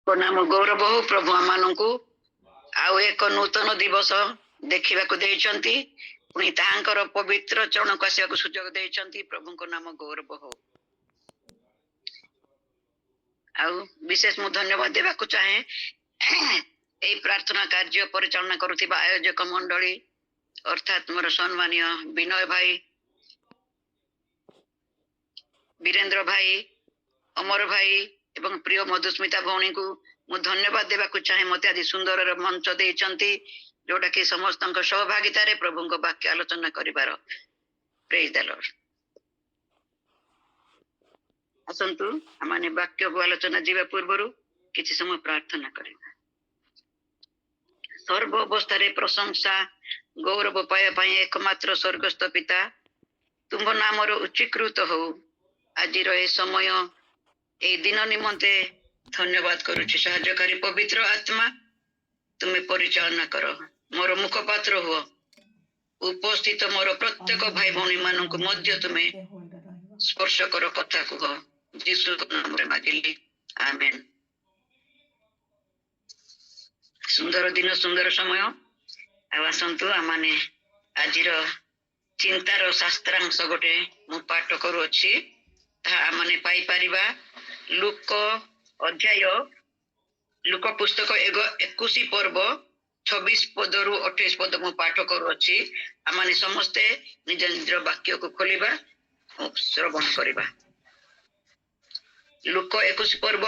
नाम गौरव हो प्रभु आमानंकु आउ एक नूतन दिवस देखिबाकु देइचंती पुणी ताहांकर पवित्र चरण को आसिबाकु सुजोग देइचंती प्रभु को नाम गौरव हो। आउ विशेष मु धन्यवाद देबाकु चाहे एई प्रार्थना कार्य परिचालना करुथिबा आयोजक मंडली अर्थात मोर सम्मानीय विनय भाई, वीरेंद्र भाई, अमर भाई एवं प्रिय मधुस्मिता भौणी को मु धन्यवाद देबाकु चाहे मते आदि सुंदर मंच देइचंती जोटा कि समस्त सहभागिता रे प्रभु को वाक्य आलोचना करिबार। Praise the lord. असंतु आमाने वाक्य को आलोचना जीवा पूर्वरु किछि समय प्रार्थना करिबा। सर्व अवस्था रे प्रशंसा गौरव पाया पाई एकमात्र स्वर्गस्थ पिता तुम नाम उच्चीकृत हो। आज ए समय ए दिन निमंते धन्यवाद करुछि। साहाय्यकारी पवित्र आत्मा तुम्हें परिचालना कर, मोर मुखपात्र हुआ, उपस्थित मोर प्रत्येक भाई भौणी मानक मध्य तुम्हें स्पर्श कर, कथा कह यीशु नाम रे मागिली, आमेन। सुंदर दिन सुंदर समय आसतु आमाने आजिर चिंतार शास्त्रांश गोटे मु पाठ करुअछि आमाने पाई परिबा। लूक अध्याय लूक पुस्तक 21 पर्व 26 पदरु 28 पद मु पाठ करुअछि। आमाने समस्ते निज निज वाक्य को खोलिबा और श्रवण करिबा। लूक 21 पर्व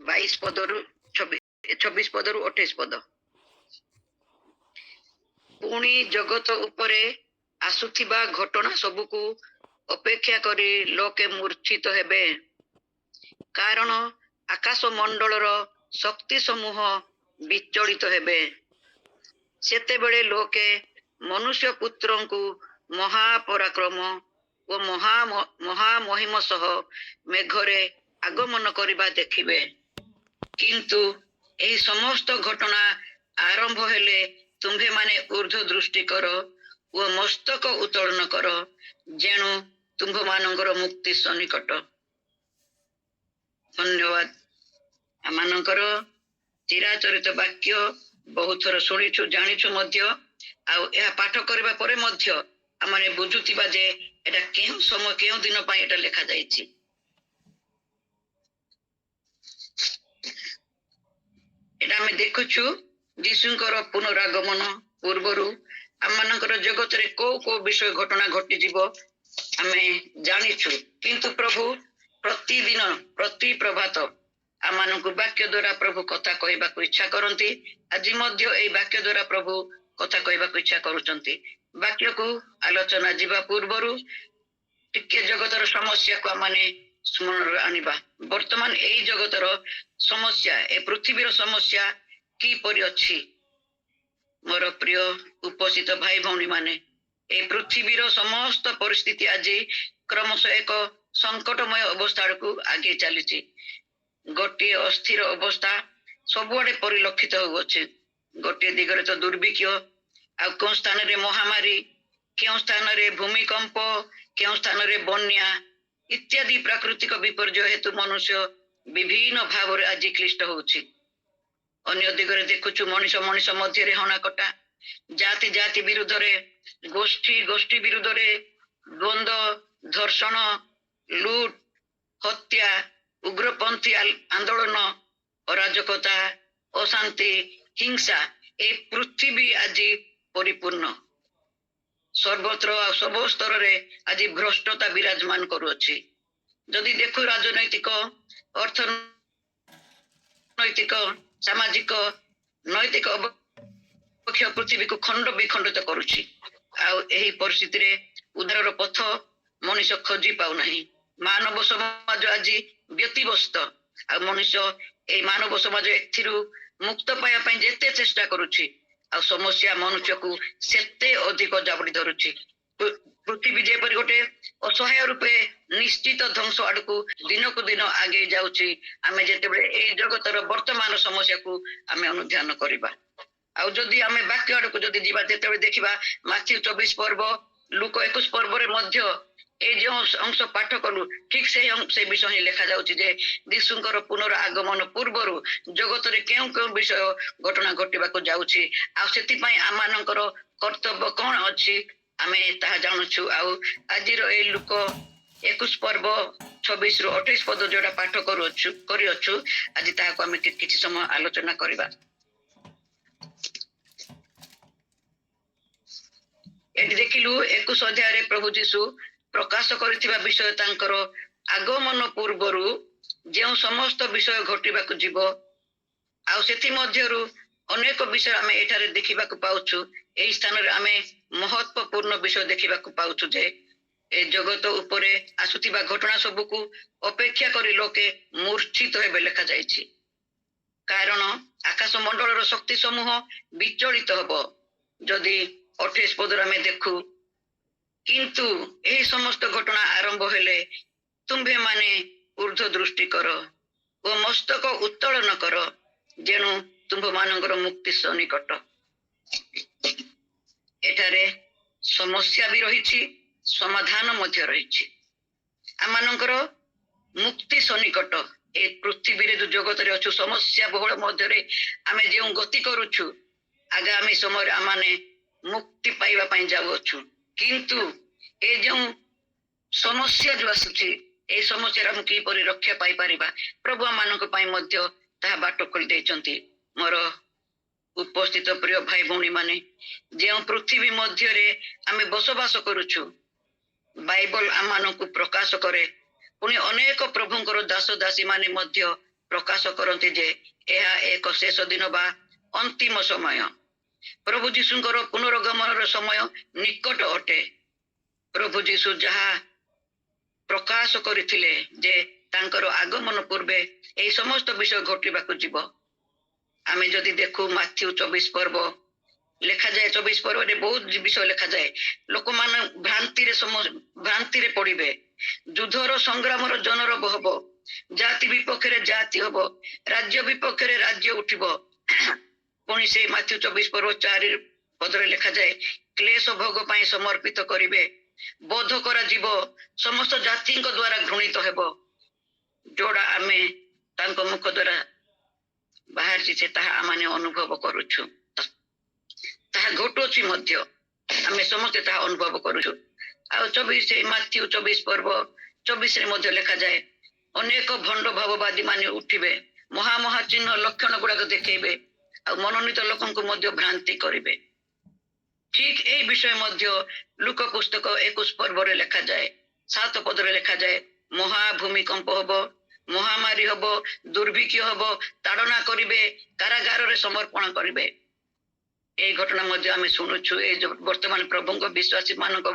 22 पदरु 26 पदरु 28 पद। पुणी जगत उपरे आसुथिबा घटना सबुकु अपेक्षा करी लोके मूर्छित हेबे, कारण आकाश मंडलर शक्ति समूह विचलित हेबे। सेतेबेले लोके मनुष्य पुत्रंकु महापराक्रम और महामहिम सह मेघरे आगमन करिबा देखिबे। किंतु एही समस्त घटना आरंभ हेले तुम्भे माने ऊर्ध्व दृष्टि करो व मस्तक उत्तोलन करो, जेणु तुम्भ मानकर मुक्ति सन्निकट। धन्यवाद। आमानकर चिराचरित वाक्य बहुत थर शुणिछु जानिछु मध्य आउ यह पाठ करबा परे मध्य आमाने बुझुथिबा जे एटा केउ समय केउ दिन पई एटा लेखा जाईछि। एटा हम देखुछु यीशुंकर पुनरागमन पूर्वरु आमानकर जगत रे को विषय घटना घटी जीवो आमे जानिछु, किंतु प्रभु प्रतिदिन प्रति प्रभात आमानकु वाक्य द्वारा प्रभु कथा कहबाकू इच्छा करंती। आज मध्य एई वाक्य द्वारा प्रभु कथा कहबाकू इच्छा करूचंती। वाक्य को आलोचना जीवा पूर्वरु टिके जगतर समस्या को आमाने स्मरण आनिबा। वर्तमान एई जगतर समस्या ए पृथ्वीर समस्या की परि अछि। मोर प्रिय उपस्थित भाई भौणी माने ए पृथ्वीर समस्त परिस्थिति आज क्रमशः एक संकटमय अवस्था को आगे चली। गोटे अस्थिर अवस्था सबुआडे परिलक्षित होउछि। गोटे दिगरे तो दुर्भिक्ष, आ कोन स्थान रे महामारी, केउ स्थान रे भूमिकंप, केउ स्थान रे बन्या इत्यादि प्राकृतिक विपर्यय हेतु मनुष्य विभिन्न भाव रे आज क्लिष्ट होउछि। अन्य दिगरे देखुछु मनुष्य मनुष्य मध्य रे हणाकटा, जाति जाति विरुद्ध रे, गोष्ठी गोष्ठी विरुद्ध रे द्वंद्व, धर्षण, लूट, हत्या, उग्रपंथी आंदोलन, अराजकता, अशांति, हिंसा ए पृथ्वी आज परिपूर्ण। सर्वत्र सब स्तर रे आज भ्रष्टता विराजमान करुअछि। जदि देखु राजनैतिक, अर्थनैतिक, सामाजिक, नैतिक अवक्ष पृथ्वी को खंड विखंडित करुछि। आउ एही परिस्थिति रे उद्धार पथ मनुष्य खोजी पाउ नाही। मानव समाज आज व्यतिव्यस्त, आ मनुष्य ए मानव समाज एथिरु मुक्त पाया पई जेते चेष्टा करुछि, आ समस्या मनुष्य को सेते अधिक जाबड़ी धरुछि। पृथ्वी जेपरि गोटे असहाय रूपे निश्चित ध्वंस आड़कू दिन को दिन आगे जाउछि। आमे जेतेबेले ए जगतर वर्तमान समस्या को आमे अनुध्यान करिबा। आउ जदि आमे वाक्य आड़कू जदि जीवा जेतेबेले देखिबा माथ्यू 24 पर्व, लूक 21 पर्व रे मध्य এই যে ଅଂଶ ପାଠ କଲୁ ଠିକ ସେ ବିଷୟ ହିଁ ଲେଖା ଯାଉଛି ଯେ ଯୀଶୁଙ୍କର ପୁନର ଆଗମନ ପୂର୍ବରୁ ଜଗତରେ କେଉଁ କେଉଁ ବିଷୟ ଘଟଣା ଘଟିବାକୁ ଯାଉଛି ଆଉ ସେଥିପାଇଁ ଆମମାନଙ୍କର କର୍ତ୍ତବ୍ୟ କଣ ଅଛି ଆମେ ତାହା ଜାଣୁଛୁ। ଆଉ ଆଜିର ଏଇ ଲୁକ 21 ପର୍ବ 26 ରୁ 28 ପଦ ଯୋଉଟା ପାଠ କରିଅଛୁ ଆଜି ତାହାକୁ ଆମେ କିଛି ସମୟ ଆଲୋଚନା କରିବା। ଏଠି ଦେଖିଲୁ 21 ଅଧ୍ୟାୟରେ ପ୍ରଭୁ ଯୀଶୁ ପ୍ରକାଶ କରିଥିବା ବିଷୟ ତାଙ୍କର ଆଗମନ ପୂର୍ବରୁ ଯେଉଁ ସମସ୍ତ ବିଷୟ ଘଟିବାକୁ ଯିବ ଆଉ ସେଥି ମଧ୍ୟରୁ ଅନେକ ବିଷୟ ଆମେ ଏଠାରେ ଦେଖିବାକୁ ପାଉଛୁ। ଏହି ସ୍ଥାନରେ ଆମେ ମହତ୍ୱପୂର୍ଣ୍ଣ ବିଷୟ ଦେଖିବାକୁ ପାଉଛୁ ଯେ ଏ ଜଗତ ଉପରେ ଆସୁଥିବା ଘଟଣା ସବୁକୁ ଅପେକ୍ଷା କରି ଲୋକେ ମୂର୍ଚ୍ଛିତ ହେବେ ଲେଖାଯାଇଛି। କାରଣ ଆକାଶ ମଣ୍ଡଳର ଶକ୍ତି ସମୂହ ବିଚଳିତ ହେବ। ଯଦି 28 ପଦରେ ଆମେ ଦେଖୁ କିନ୍ତୁ ଏହି ସମସ୍ତ ଘଟଣା ଆରମ୍ଭ ହେଲେ ତୁମ୍ଭେ ମାନେ ଊର୍ଦ୍ଧ୍ୱ ଦୃଷ୍ଟି କର ଓ ମସ୍ତକ ଉତ୍ତୋଳନ କର ଯେଣୁ ତୁମ୍ଭ ମାନଙ୍କର ମୁକ୍ତି ସନ୍ନିକଟ। ଏଠାରେ ସମସ୍ୟା ବି ରହିଛି ସମାଧାନ ମଧ୍ୟ ରହିଛି। ଆମମାନଙ୍କର ମୁକ୍ତି ସନ୍ନିକଟ ଏ ପୃଥିବୀରେ ଯୋଉ ଜଗତରେ ଅଛୁ ସମସ୍ୟା ବହୁଳ ମଧ୍ୟରେ ଆମେ ଯେଉଁ ଗତି କରୁଛୁ ଆଗାମୀ ସମୟରେ ଆମେ ମୁକ୍ତି ପାଇବା ପାଇଁ ଯାଉଅଛୁ। କିନ୍ତୁ ଏ ଯେଉଁ ସମସ୍ୟା ଯୋଉ ଆସୁଛି এই ସମସ୍ୟାର ଆମେ କିପରି ରକ୍ଷା ପାଇପାରିବା ପ୍ରଭୁ ଆମମାନଙ୍କ ପାଇଁ ମଧ୍ୟ ତାହା ବାଟ ଖୋଲି ଦେଇଛନ୍ତି। ମୋର ଉପସ୍ଥିତ ପ୍ରିୟ ଭାଇ ଭଉଣୀ ମାନେ ଯେଉଁ ପୃଥିବୀ ମଧ୍ୟରେ ଆମେ ବସବାସ କରୁଛୁ ବାଇବଲ ଆମମାନଙ୍କୁ ପ୍ରକାଶ କରେ ପୁଣି ଅନେକ ପ୍ରଭୁଙ୍କର ଦାସ ଦାସୀ ମାନେ ମଧ୍ୟ ପ୍ରକାଶ କରନ୍ତି ଯେ ଏହା ଏକ ଶେଷ ଦିନ ବା ଅନ୍ତିମ ସମୟ। ପ୍ରଭୁ ଯୀଶୁଙ୍କର ପୁନରଗମନର ସମୟ ନିକଟ ଅଟେ। ପ୍ରଭୁ ଯୀଶୁ ଯାହା ପ୍ରକାଶ କରିଥିଲେ ଯେ ତାଙ୍କର ଆଗମନ ପୂର୍ବେ ଏହି ସମସ୍ତ ବିଷୟ ଘଟିବାକୁ ଯିବ। ଆମେ ଯଦି ଦେଖୁ ମାଥ୍ୟୁ 24 ପର୍ବ ଲେଖାଯାଏ 24 ପର୍ବରେ ବହୁତ ବିଷୟ ଲେଖାଯାଏ। ଲୋକମାନେ ଭ୍ରାନ୍ତିରେ ପଡିବେ, ଯୁଦ୍ଧର ସଂଗ୍ରାମର ଜନରବ ହବ, ଜାତି ବିପକ୍ଷରେ ଜାତି ହବ, ରାଜ୍ୟ ବିପକ୍ଷରେ ରାଜ୍ୟ ଉଠିବ। ପୁଣି ସେ ମାଥ୍ୟୁ 24 ପର୍ବ 4 ପଦରେ ଲେଖାଯାଏ କ୍ଲେଶ ଭୋଗ ପାଇଁ ସମର୍ପିତ କରିବେ, ବୋଧ କରାଯିବ, ସମସ୍ତ ଜାତିଙ୍କ ଦ୍ୱାରା ଘୃଣିତ ହେବ। ଯୋଉଟା ଆମେ ତାଙ୍କ ମୁଖ ଦ୍ୱାରା ବାହାରିଛି ସେ ତାହା ଆମେ ଅନୁଭବ କରୁଛୁ, ତାହା ଘଟୁଅଛି ମଧ୍ୟ ଆମେ ସମସ୍ତେ ତାହା ଅନୁଭବ କରୁଛୁ। ଆଉ 24 ମାଥ୍ୟୁ 24 ପର୍ବ 24 ରେ ମଧ୍ୟ ଲେଖାଯାଏ ଅନେକ ଭଣ୍ଡ ଭାବବାଦୀ ମାନେ ଉଠିବେ, ମହା ଚିହ୍ନ ଲକ୍ଷଣ ଗୁଡାକ ଦେଖେଇବେ ଆଉ ମନୋନୀତ ଲୋକଙ୍କୁ ମଧ୍ୟ ଭ୍ରାନ୍ତି କରିବେ। ଠିକ এই ବିଷୟ ମଧ୍ୟ ଲୁକ ପୁସ୍ତକ 21 ପର୍ବରେ ଲେଖାଯାଏ 7 ପଦରେ ଲେଖାଯାଏ ମହାଭୂମିକମ୍ପ ହବ, ମହାମାରୀ ହବ, ଦୁର୍ଭିକ୍ଷ ହବ, ତାଡନା କରିବେ, କାରାଗାରରେ ସମର୍ପଣ କରିବେ। এই ଘଟଣା ମଧ୍ୟ ଆମେ ଶୁଣୁଛୁ। এই ବର୍ତ୍ତମାନ ପ୍ରଭୁଙ୍କ ବିଶ୍ୱାସୀ ମାନଙ୍କ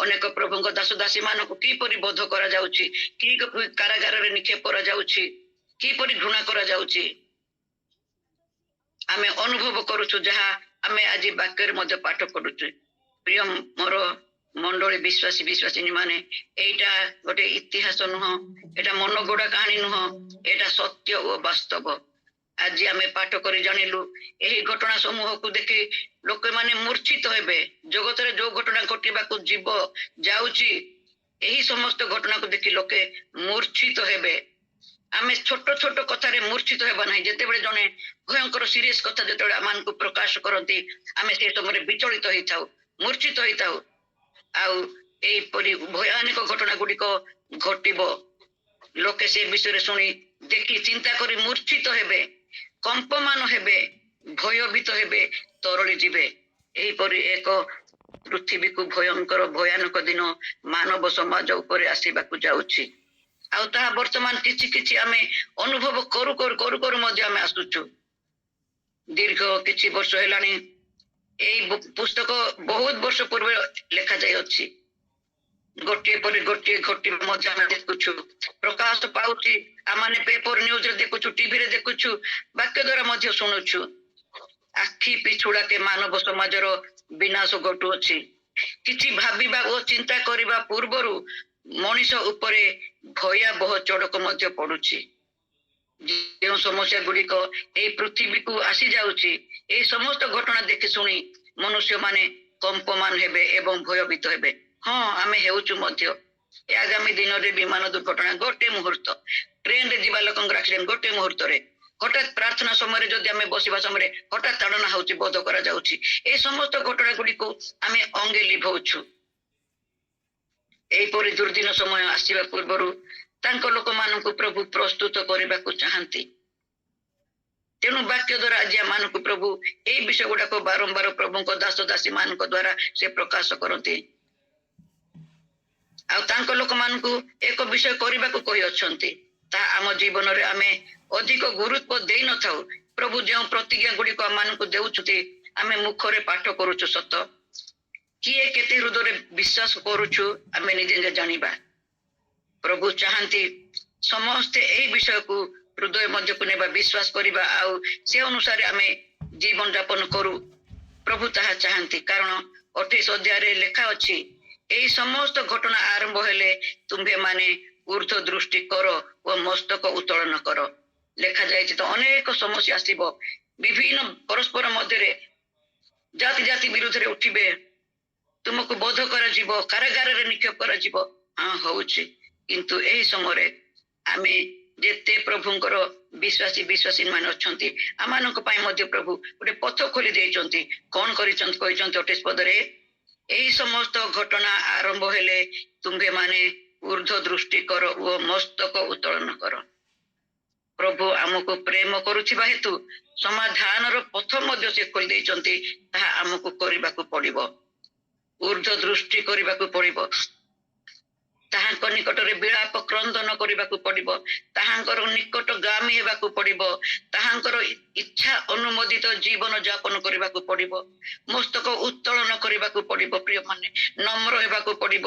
ଅନେକ ପ୍ରଭୁଙ୍କ ଦାସ ଦାସୀ ମାନଙ୍କୁ କିପରି ବୋଧ କରାଯାଉଛି, କି କାରାଗାରରେ ନିକ୍ଷେପ କରାଯାଉଛି, କିପରି ଘୃଣା କରାଯାଉଛି ଆମେ ଅନୁଭବ କରୁଛୁ, ଯାହା ଆମେ ଆଜି ବାକ୍ୟରେ ମଧ୍ୟ ପାଠ ପଢୁଛୁ। ପ୍ରିୟ ମୋର ମଣ୍ଡଳୀ ବିଶ୍ୱାସୀ ମାନେ ଏଇଟା ଗୋଟେ ଇତିହାସ ନୁହଁ, ଏଇଟା ମନଗଢା କାହାଣୀ ନୁହଁ, ଏଇଟା ସତ୍ୟ ଓ ବାସ୍ତବ। ଆଜି ଆମେ ପାଠ କରି ଜାଣିଲୁ ଏହି ଘଟଣା ସମୂହକୁ ଦେଖି ଲୋକମାନେ ମୂର୍ଚ୍ଛିତ ହେବେ। ଜଗତରେ ଯୋଉ ଘଟଣା ଘଟିବାକୁ ଯାଉଛି ଏହି ସମସ୍ତ ଘଟଣାକୁ ଦେଖି ଲୋକେ ମୂର୍ଚ୍ଛିତ ହେବେ। ଆମେ ଛୋଟ ଛୋଟ କଥାରେ ମୂର୍ଚ୍ଛିତ ହେବା ନାହିଁ। ଯେତେବେଳେ ଜଣେ ଭୟଙ୍କର ସିରିୟସ କଥା ଯେତେବେଳେ ଆମମାନଙ୍କୁ ପ୍ରକାଶ କରନ୍ତି ଆମେ ସେ ସମୟରେ ବିଚଳିତ ହେଇଥାଉ, ମୂର୍ଚ୍ଛିତ ହେଇଥାଉ। ଆଉ ଏହିପରି ଭୟାନକ ଘଟଣା ଗୁଡିକ ଘଟିବ। ଲୋକେ ସେ ବିଷୟରେ ଶୁଣି ଦେଖି ଚିନ୍ତା କରି ମୂର୍ଚ୍ଛିତ ହେବେ, କମ୍ପମାନ ହେବେ, ଭୟଭୀତ ହେବେ, ତରଳି ଯିବେ। ଏହିପରି ଏକ ପୃଥିବୀକୁ ଭୟାନକ ଦିନ ମାନବ ସମାଜ ଉପରେ ଆସିବାକୁ ଯାଉଛି। ଆଉ ତାହା ବର୍ତ୍ତମାନ କିଛି ଆମେ ଅନୁଭବ କରୁ ମଧ୍ୟ ଆମେ ଆସୁଛୁ। ଦୀର୍ଘ କିଛି ବର୍ଷ ହେଲାଣି এই ପୁସ୍ତକ ବହୁତ ବର୍ଷ ପୂର୍ବେ ଲେଖାଯାଇଅଛି। ଗୋଟିଏ ପରେ ଗୋଟିଏ ଘଟିବା ମଧ୍ୟ ଆମେ ଦେଖୁଛୁ, ପ୍ରକାଶ ପାଉଛି। ଆମେ ପେପର ନ୍ୟୁଜରେ ଦେଖୁଛୁ, ଟିଭିରେ ଦେଖୁଛୁ, ବାକ୍ୟ ଦ୍ୱାରା ମଧ୍ୟ ଶୁଣୁଛୁ। ଆଖି ପିଛୁଡ଼ାକେ ମାନବ ସମାଜର ବିନାଶ ଘଟୁଅଛି। କିଛି ଭାବିବା ଓ ଚିନ୍ତା କରିବା ପୂର୍ବରୁ ମଣିଷ ଉପରେ ଭୟାବହ ଚଡ଼କ ମଧ୍ୟ ପଡୁଛି। ଯେଉଁ ସମସ୍ୟା ଗୁଡିକ ଏହି ପୃଥିବୀକୁ ଆସି ଯାଉଛି ଏହି ସମସ୍ତ ଘଟଣା ଦେଖି ଶୁଣି ମନୁଷ୍ୟ ମାନେ କମ୍ପମାନ ହେବେ ଏବଂ ଭୟଭୀତ ହେବେ। ହଁ ଆମେ ହେଉଛୁ ମଧ୍ୟ। ଏ ଆଗାମୀ ଦିନରେ ବିମାନ ଦୁର୍ଘଟଣା ଗୋଟେ ମୁହୂର୍ତ୍ତ, ଟ୍ରେନରେ ଯିବା ଲୋକଙ୍କର ଆକ୍ସିଡେଣ୍ଟ ଗୋଟେ ମୁହୂର୍ତ୍ତରେ, ହଠାତ୍ ପ୍ରାର୍ଥନା ସମୟରେ ଯଦି ଆମେ ବସିବା ସମୟରେ ହଠାତ୍ ତାଡ଼ନା ହଉଛି, ବୋଧ କରାଯାଉଛି, ଏ ସମସ୍ତ ଘଟଣା ଗୁଡ଼ିକୁ ଆମେ ଅଙ୍ଗେ ଲିଭଉଛୁ। ଏହିପରି ଦୁର୍ଦିନ ସମୟ ଆସିବା ପୂର୍ବରୁ ତାଙ୍କ ଲୋକମାନଙ୍କୁ ପ୍ରଭୁ ପ୍ରସ୍ତୁତ କରିବାକୁ ଚାହାନ୍ତି। ତେଣୁ ବାକ୍ୟ ଦ୍ୱାରା ଆଜି ଆମମାନଙ୍କୁ ପ୍ରଭୁ ଏଇ ବିଷୟ ଗୁଡାକ ବାରମ୍ବାର ପ୍ରଭୁଙ୍କ ଦାସ ଦାସୀ ମାନଙ୍କ ଦ୍ୱାରା ସେ ପ୍ରକାଶ କରନ୍ତି। ଆଉ ତାଙ୍କ ଲୋକମାନଙ୍କୁ ଏକ ବିଷୟ କରିବାକୁ କହିଅଛନ୍ତି, ତାହା ଆମ ଜୀବନରେ ଆମେ ଅଧିକ ଗୁରୁତ୍ୱ ଦେଇନଥାଉ। ପ୍ରଭୁ ଯେଉଁ ପ୍ରତିଜ୍ଞା ଗୁଡିକ ଆମମାନଙ୍କୁ ଦେଉଛନ୍ତି ଆମେ ମୁଖରେ ପାଠ କରୁଛୁ ସତ, କିଏ କେତେ ହୃଦୟରେ ବିଶ୍ୱାସ କରୁଛୁ ଆମେ ନିଜେ ନିଜେ ଜାଣିବା। ପ୍ରଭୁ ଚାହାନ୍ତି ସମସ୍ତେ ଏହି ବିଷୟକୁ ହୃଦୟ ମଧ୍ୟକୁ ନେବା, ବିଶ୍ୱାସ କରିବା, ଆଉ ସେ ଅନୁସାରେ ଆମେ ଜୀବନ ଯାପନ କରୁ। ପ୍ରଭୁ ତାହା ଚାହାନ୍ତି, କାରଣ 28 ଅଧ୍ୟାୟରେ ଲେଖା ଅଛି, ଏହି ସମସ୍ତ ଘଟଣା ଆରମ୍ଭ ହେଲେ ତୁମ୍ଭେମାନେ ଊର୍ଦ୍ଧ୍ୱ ଦୃଷ୍ଟି କର ଓ ମସ୍ତକ ଉତ୍ତୋଳନ କର। ଲେଖାଯାଇଛି ତ ଅନେକ ସମସ୍ୟା ଆସିବ, ବିଭିନ୍ନ ପରସ୍ପର ମଧ୍ୟରେ ଜାତି ଜାତି ବିରୁଦ୍ଧରେ ଉଠିବେ, ତୁମକୁ ବୋଧ କରାଯିବ, କାରାଗାରରେ ନିକ୍ଷେପ କରାଯିବ। ହଁ ହଉଛି, କିନ୍ତୁ ଏହି ସମୟରେ ଆମେ ଯେତେ ପ୍ରଭୁଙ୍କର ବିଶ୍ୱାସୀ ମାନେ ଅଛନ୍ତି ଆମମାନଙ୍କ ପାଇଁ ମଧ୍ୟ ପ୍ରଭୁ ଗୋଟେ ପଥ ଖୋଲି ଦେଇଛନ୍ତି। କଣ କରିଛନ୍ତି କହିଛନ୍ତି 28 ପଦରେ, ଏହି ସମସ୍ତ ଘଟଣା ଆରମ୍ଭ ହେଲେ ତୁମ୍ଭେମାନେ ଊର୍ଦ୍ଧ୍ୱ ଦୃଷ୍ଟି କର ଓ ମସ୍ତକ ଉତ୍ତୋଳନ କର। ପ୍ରଭୁ ଆମକୁ ପ୍ରେମ କରୁଥିବା ହେତୁ ସମାଧାନର ପଥ ମଧ୍ୟ ସେ ଖୋଲି ଦେଇଛନ୍ତି, ତାହା ଆମକୁ କରିବାକୁ ପଡିବ। ଊର୍ଦ୍ଧ୍ୱ ଦୃଷ୍ଟି କରିବାକୁ ପଡିବ, ତାହାଙ୍କ ନିକଟରେ ବିଳାପ କ୍ରନ୍ଦନ କରିବାକୁ ପଡିବ, ତାହାଙ୍କର ନିକଟଗାମୀ ହେବାକୁ ପଡିବ, ତାହାଙ୍କର ଇଚ୍ଛା ଅନୁମୋଦିତ ଜୀବନ ଯାପନ କରିବାକୁ ପଡିବ, ମସ୍ତକ ଉତ୍ତୋଳନ କରିବାକୁ ପଡିବ। ପ୍ରିୟମାନେ, ନମ୍ର ହେବାକୁ ପଡିବ।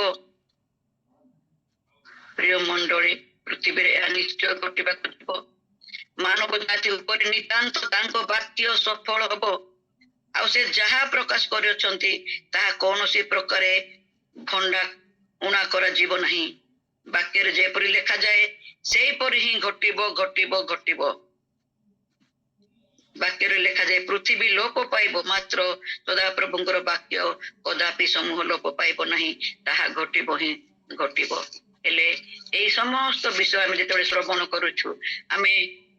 ପ୍ରିୟ ମଣ୍ଡଳୀ, ପୃଥିବୀରେ ଏହା ନିଶ୍ଚୟ ଘଟିବାକୁ ଯିବ। ମାନବ ଜାତି ଉପରେ ନିତାନ୍ତ ତାଙ୍କ ବାକ୍ୟ ସଫଳ ହବ। ଆଉ ସେ ଯାହା ପ୍ରକାଶ କରିଅଛନ୍ତି ତାହା କୌଣସି ପ୍ରକାରେ ଭଣ୍ଡା ଉଣା କରାଯିବ ନାହିଁ। ବାକ୍ୟରେ ଯେପରି ଲେଖାଯାଏ ସେହିପରି ହିଁ ଘଟିବ ଘଟିବ ଘଟିବ। ବାକ୍ୟରେ ଲେଖାଯାଏ ପୃଥିବୀ ଲୋପ ପାଇବ, ମାତ୍ର ସଦାପ୍ରଭୁଙ୍କର ବାକ୍ୟ କଦାପି ସମୂହ ଲୋପ ପାଇବ ନାହିଁ, ତାହା ଘଟିବ ହିଁ ଘଟିବ। ହେଲେ ଏଇ ସମସ୍ତ ବିଷୟ ଆମେ ଯେତେବେଳେ ଶ୍ରବଣ କରୁଛୁ, ଆମେ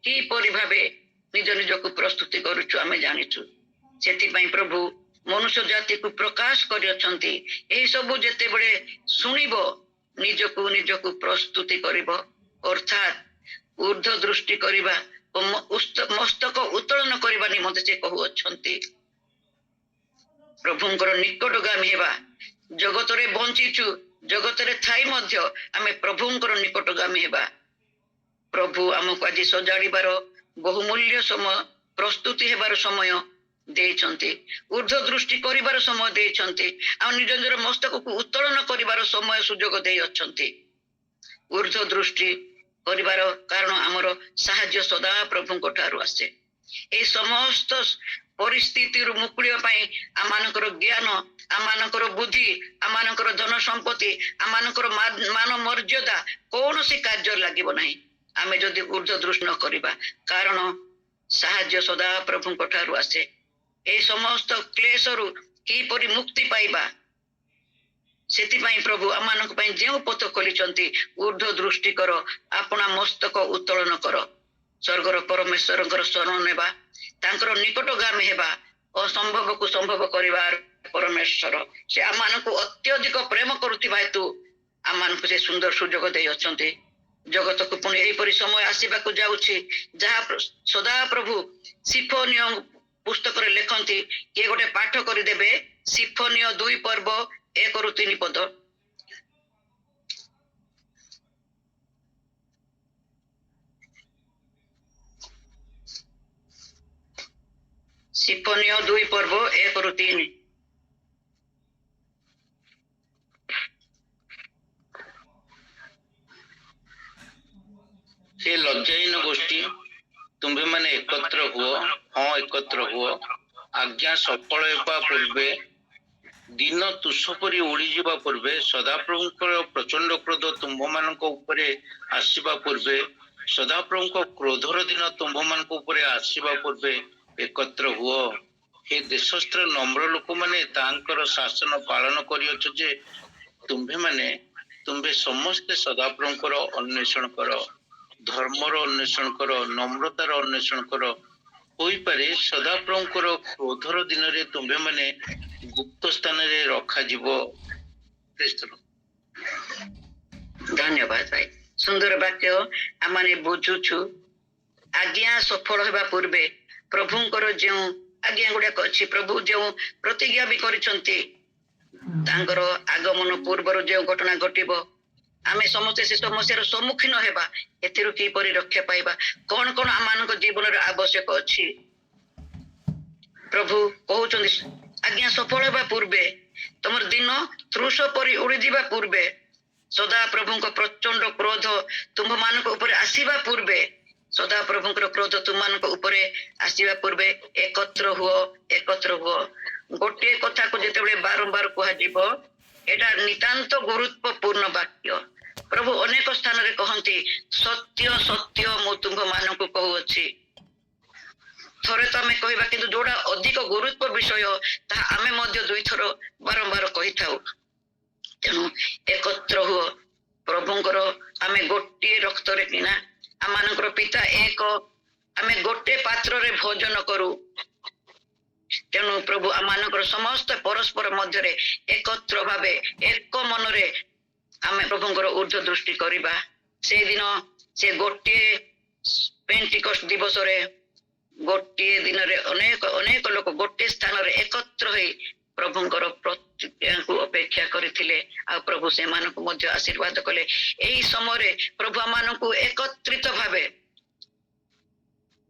କିପରି ଭାବେ ନିଜ ନିଜକୁ ପ୍ରସ୍ତୁତି କରୁଛୁ ଆମେ ଜାଣିଛୁ। ସେଥିପାଇଁ ପ୍ରଭୁ ମନୁଷ୍ୟ ଜାତିକୁ ପ୍ରକାଶ କରିଅଛନ୍ତି, ଏହି ସବୁ ଯେତେବେଳେ ଶୁଣିବ ନିଜକୁ ପ୍ରସ୍ତୁତି କରିବ, ଅର୍ଥାତ୍ ଊର୍ଦ୍ଧ୍ୱ ଦୃଷ୍ଟି କରିବା ଓ ମସ୍ତକ ଉତ୍ତୋଳନ କରିବା ନିମନ୍ତେ ସେ କହୁଅଛନ୍ତି। ପ୍ରଭୁଙ୍କର ନିକଟଗାମୀ ହେବା। ଜଗତରେ ବଞ୍ଚିଛୁ, ଜଗତରେ ଥାଇ ମଧ୍ୟ ଆମେ ପ୍ରଭୁଙ୍କର ନିକଟଗାମୀ ହେବା। ପ୍ରଭୁ ଆମକୁ ଆଜି ସଜାଡ଼ିବାର ବହୁମୂଲ୍ୟ ସମୟ, ପ୍ରସ୍ତୁତି ହେବାର ସମୟ ଦେଇଛନ୍ତି, ଊର୍ଦ୍ଧ୍ୱ ଦୃଷ୍ଟି କରିବାର ସମୟ ଦେଇଛନ୍ତି, ଆଉ ନିଜ ନିଜର ମସ୍ତକକୁ ଉତ୍ତୋଳନ କରିବାର ସମୟ ସୁଯୋଗ ଦେଇଅଛନ୍ତି। ଊର୍ଦ୍ଧ୍ୱ ଦୃଷ୍ଟି କରିବାର କାରଣ ଆମର ସାହାଯ୍ୟ ସଦା ପ୍ରଭୁଙ୍କ ଠାରୁ ଆସେ। এই ସମସ୍ତ ପରିସ୍ଥିତିରୁ ମୁକୁଳିବା ପାଇଁ ଆମମାନଙ୍କର ଜ୍ଞାନ, ଆମମାନଙ୍କର ବୁଦ୍ଧି, ଆମମାନଙ୍କର ଧନ ସମ୍ପତ୍ତି, ଆମମାନଙ୍କର ମାନ ମର୍ଯ୍ୟାଦା କୌଣସି କାର୍ଯ୍ୟ ଲାଗିବ ନାହିଁ ଆମେ ଯଦି ଊର୍ଦ୍ଧ୍ୱ ଦୃଷ୍ଟି ନ କରିବା, କାରଣ ସାହାଯ୍ୟ ସଦା ପ୍ରଭୁଙ୍କ ଠାରୁ ଆସେ। এই ସମସ୍ତ କ୍ଲେଶରୁ କିପରି ମୁକ୍ତି ପାଇବା, ସେଥିପାଇଁ ପ୍ରଭୁ ଆମମାନଙ୍କ ପାଇଁ ଯେଉଁ ପଥ ଖୋଲିଛନ୍ତି, ଊର୍ଦ୍ଧ୍ୱ ଦୃଷ୍ଟି କର, ଆପଣା ମସ୍ତକ ଉତ୍ତୋଳନ କର, ସ୍ୱର୍ଗର ପରମେଶ୍ୱରଙ୍କର ଶରଣ ନେବା, ତାଙ୍କର ନିକଟଗାମୀ ହେବା, ଅସମ୍ଭବକୁ ସମ୍ଭବ କରିବାର ପରମେଶ୍ୱର ସେ ଆମମାନଙ୍କୁ ଅତ୍ୟଧିକ ପ୍ରେମ କରୁଥିବା ହେତୁ ଆମମାନଙ୍କୁ ସେ ସୁନ୍ଦର ସୁଯୋଗ ଦେଇଅଛନ୍ତି। ଜଗତକୁ ପୁଣି ଏହିପରି ସମୟ ଆସିବାକୁ ଯାଉଛି ଯାହା ସଦା ପ୍ରଭୁ ସିଫୋନିୟ ପୁସ୍ତକରେ ଲେଖନ୍ତି। କିଏ ଗୋଟେ ପାଠ କରିଦେବେ ସିଫୋନିୟ 2 ପର୍ବ 1ରୁ 3 ପଦ। ସିଫୋନିୟ 2 ପର୍ବ 1ରୁ 3। ସେ ଲଜ୍ଜାହୀନ ଗୋଷ୍ଠୀ, ତୁମ୍ଭେମାନେ ଏକତ୍ର ହୁଅ, ହଁ ଏକତ୍ର ହୁଅ। ଆଜ୍ଞା ସଫଳ ହେବା ପୂର୍ବେ, ଦିନ ତୁଷ ପରି ଉଡ଼ିଯିବା ପୂର୍ବେ, ସଦାପ୍ରଭୁଙ୍କର ପ୍ରଚଣ୍ଡ କ୍ରୋଧ ତୁମ୍ଭମାନଙ୍କ ଉପରେ ଆସିବା ପୂର୍ବେ, ସଦାପ୍ରଭୁଙ୍କ କ୍ରୋଧର ଦିନ ତୁମ୍ଭମାନଙ୍କ ଉପରେ ଆସିବା ପୂର୍ବେ ଏକତ୍ର ହୁଅ। ହେ ଦେଶସ୍ଥ ନମ୍ର ଲୋକମାନେ, ତାଙ୍କର ଶାସନ ପାଳନ କରିଅଛ ଯେ ତୁମ୍ଭେମାନେ तुम्बे समस्ते सदाप्रभुंकर अन्वेषण कर, धर्मर अन्वेषण कर, नम्रतार अन्वेषण कर, होई पारे सदाप्रभुंकर क्रोधर दिन रे तुम्बे माने गुप्त स्थान रे रखा जीवो। धन्यवाद भाई, सुंदर वाक्य आमाने बुझुछु। आज्ञा सफल होगा पूर्वे प्रभुंकर जो आज्ञा गुड़ाक अच्छी, प्रभु जो प्रतिज्ञा भी करिसंती तांकर आगमन पूर्वर जो घटना घटिबो आमे समस्त से समस्यार सम्मुखीन हेबा, एथिरु किपरि रक्षा पाइबा, कोन कोन आमानक जीवन रे आवश्यक अछि। प्रभु कहउचंदी आज्ञा सफल होगा पूर्वे तमर दिन तृष परि उड़ी जीवा पूर्वे, सदा प्रभुंक प्रचंड क्रोध तुम मानक ऊपर आसीबा पूर्वे, सदा प्रभुंकर क्रोध तुम मानक ऊपर आसीबा पूर्वे एकत्र हुओ, एकत्र हुओ। गोटे कथा को जेतेबेले बारंबार कहा जीवो एटा नितांत गुरुत्वपूर्ण वाक्य। प्रभु अनेक स्थान रे कहंती सत्य सत्य मु तुम मानक कहउछि। थोड़े तो आम कहवा कि जोड़ा अधिक गुरुत्व विषय ता आमे मध्य दुई थर बारंबार कही थाउ। तेणु एकत्र हुओ प्रभुंकर आमे गोटे रक्त रे किना आमानकर पिता एक, आमे गोटे पात्र रे भोजन करू। तेणु प्रभु आमानकर समस्त परस्पर मध्य रे एकत्र भावे एक मन रे आमे प्रभुंकर ऊर्ध्व दृष्टि करिबा। से दिन से गोटे पेंटिकस्ट दिवस रे गोटे दिन रे अनेक अनेक लोक गोटे स्थान रे एकत्र होई प्रभुंकर प्रतिज्ञा को अपेक्षा करथिले आ प्रभु से मानक मध्य आशीर्वाद कले। एही समय रे प्रभु मानक एकत्रित भावे